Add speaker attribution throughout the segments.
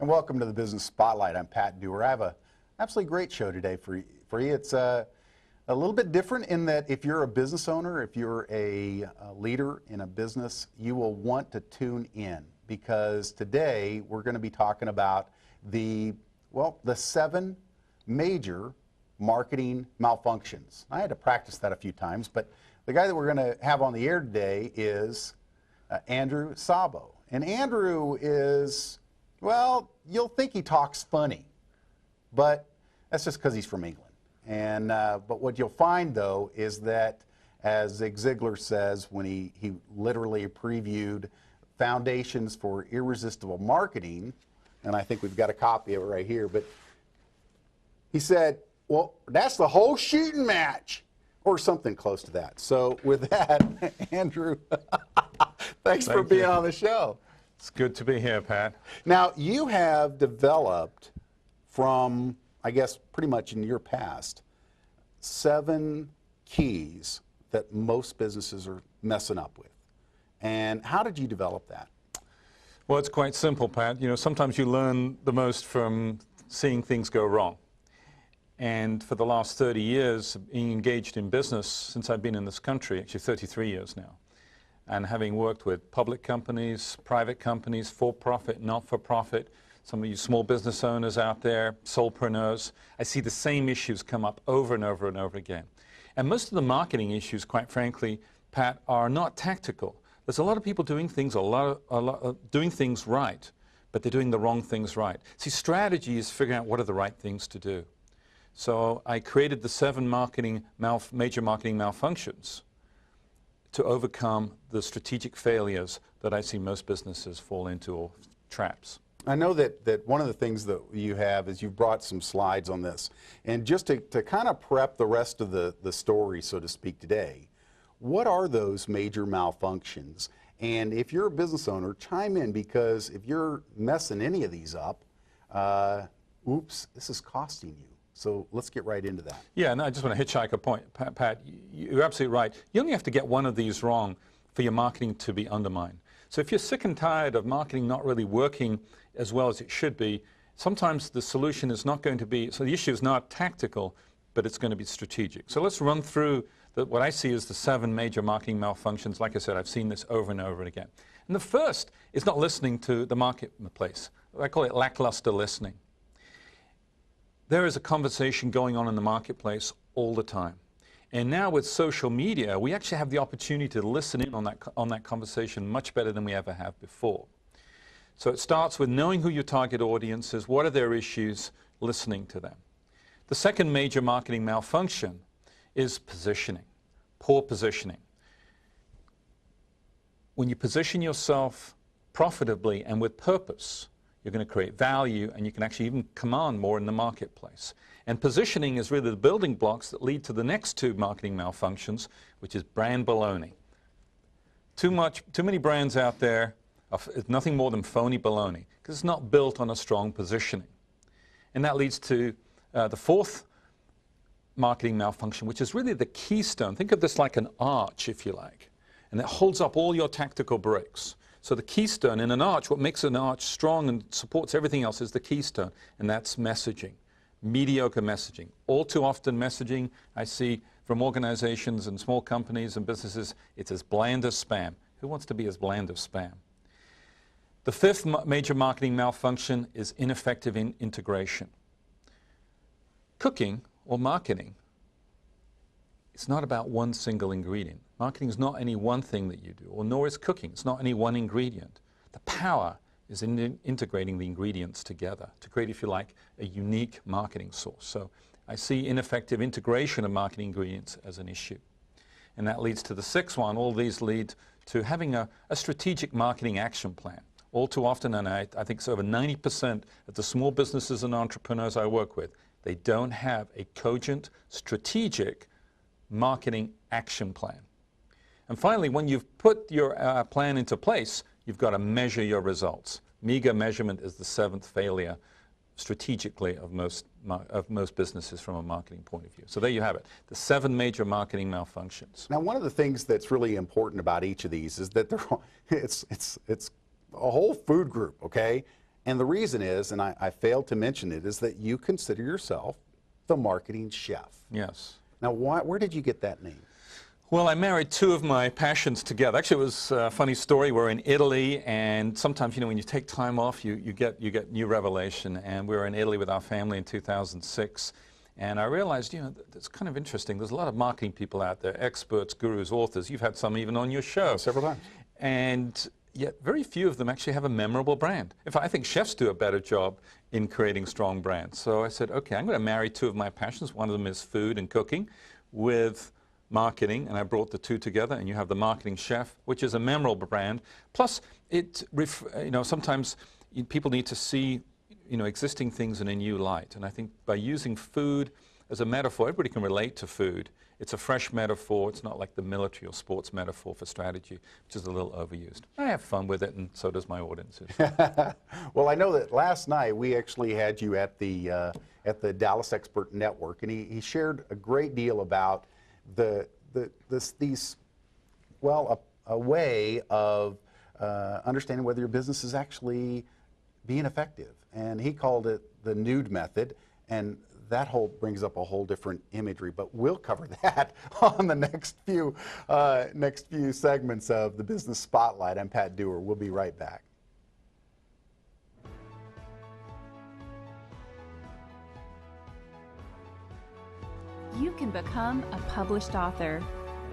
Speaker 1: And welcome to the Business Spotlight. I'm Pat Dewar. I have a absolutely great show today for you. It's a little bit different in that if you're a business owner, if you're a leader in a business, you will want to tune in, because today we're going to be talking about the 7 major marketing malfunctions. I had to practice that a few times, but the guy that we're going to have on the air today is Andrew Szabo. And Andrew is, well, you'll think he talks funny, but that's just because he's from England. And but what you'll find, though, is that, as Zig Ziglar says when he literally previewed Foundations for Irresistible Marketing, and I think we've got a copy of it right here, but he said, well, that's the whole shooting match, or something close to that. So with that, Andrew, thanks for being on the show.
Speaker 2: It's good to be here, Pat.
Speaker 1: Now, you have developed from, I guess, pretty much in your past, 7 keys that most businesses are messing up with. And how did you develop that?
Speaker 2: Well, it's quite simple, Pat. You know, sometimes you learn the most from seeing things go wrong. And for the last 30 years, being engaged in business since I've been in this country, actually 33 years now, and having worked with public companies, private companies, for-profit, not-for-profit, some of you small business owners out there, solopreneurs, I see the same issues come up over and over and over again. And most of the marketing issues, quite frankly, Pat, are not tactical. There's a lot of people doing things doing things right, but they're doing the wrong things right. See, strategy is figuring out what are the right things to do. So I created the 7 major marketing malfunctions to overcome the strategic failures that I see most businesses fall into, or traps.
Speaker 1: I know that one of the things that you have is you've brought some slides on this. And just to kind of prep the rest of the story, so to speak, today, what are those major malfunctions? And if you're a business owner, chime in, because if you're messing any of these up, oops, this is costing you. So let's get right into that.
Speaker 2: Yeah, and I just want to hitchhike a point, Pat. You're absolutely right. You only have to get one of these wrong for your marketing to be undermined. So if you're sick and tired of marketing not really working as well as it should be, sometimes the solution is not going to be, so the issue is not tactical, but it's going to be strategic. So let's run through what I see as the 7 major marketing malfunctions. Like I said, I've seen this over and over again. And the first is not listening to the marketplace. I call it lackluster listening. There is a conversation going on in the marketplace all the time. And now with social media, we actually have the opportunity to listen in on that conversation much better than we ever have before. So it starts with knowing who your target audience is, what are their issues, listening to them. The second major marketing malfunction is positioning, poor positioning. When you position yourself profitably and with purpose, you're going to create value, and you can actually even command more in the marketplace. And positioning is really the building blocks that lead to the next 2 marketing malfunctions, which is brand baloney. Too many brands out there are nothing more than phony baloney, because it's not built on a strong positioning. And that leads to the 4th marketing malfunction, which is really the keystone. Think of this like an arch, if you like, and it holds up all your tactical bricks. So the keystone in an arch, what makes an arch strong and supports everything else, is the keystone, and that's messaging, mediocre messaging. All too often messaging I see from organizations and small companies and businesses, it's as bland as spam. Who wants to be as bland as spam? The 5th major marketing malfunction is ineffective integration. Cooking or marketing, it's not about one single ingredient. Marketing is not any one thing that you do, or nor is cooking. It's not any one ingredient. The power is in integrating the ingredients together to create, if you like, a unique marketing source. So I see ineffective integration of marketing ingredients as an issue. And that leads to the 6th one. All these lead to having a strategic marketing action plan. All too often, and I think it's over 90% of the small businesses and entrepreneurs I work with, they don't have a cogent, strategic marketing action plan. And finally, when you've put your plan into place, you've got to measure your results. Meager measurement is the 7th failure strategically of most businesses from a marketing point of view. So there you have it, the 7 major marketing malfunctions.
Speaker 1: Now, one of the things that's really important about each of these is that it's a whole food group, okay? And the reason is, and I failed to mention it, is that you consider yourself the marketing chef.
Speaker 2: Yes.
Speaker 1: Now, where did you get that name?
Speaker 2: Well, I married two of my passions together. Actually, it was a funny story. We're in Italy, and sometimes, you know, when you take time off, you get new revelation. And we were in Italy with our family in 2006. And I realized, you know, it's kind of interesting. There's a lot of marketing people out there, experts, gurus, authors. You've had some even on your show.
Speaker 1: Several times.
Speaker 2: And yet very few of them actually have a memorable brand. In fact, I think chefs do a better job in creating strong brands. So I said, okay, I'm going to marry two of my passions. One of them is food and cooking with marketing, and I brought the two together, and you have the marketing chef, which is a memorable brand. Plus, sometimes people need to see, you know, existing things in a new light. And I think by using food as a metaphor, everybody can relate to food. It's a fresh metaphor. It's not like the military or sports metaphor for strategy, which is a little overused. I have fun with it, and so does my audiences.
Speaker 1: Well, I know that last night we actually had you at the Dallas Expert Network, and he shared a great deal about a way of understanding whether your business is actually being effective. And he called it the nude method, and that brings up a whole different imagery. But we'll cover that on the next few segments of the Business Spotlight. I'm Pat Dewar. We'll be right back.
Speaker 3: You can become a published author.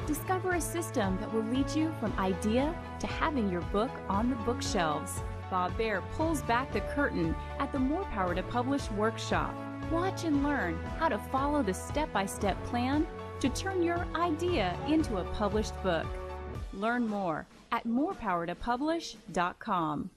Speaker 3: Discover a system that will lead you from idea to having your book on the bookshelves. Bob Baer pulls back the curtain at the More Power to Publish workshop. Watch and learn how to follow the step-by-step plan to turn your idea into a published book. Learn more at morepowertopublish.com.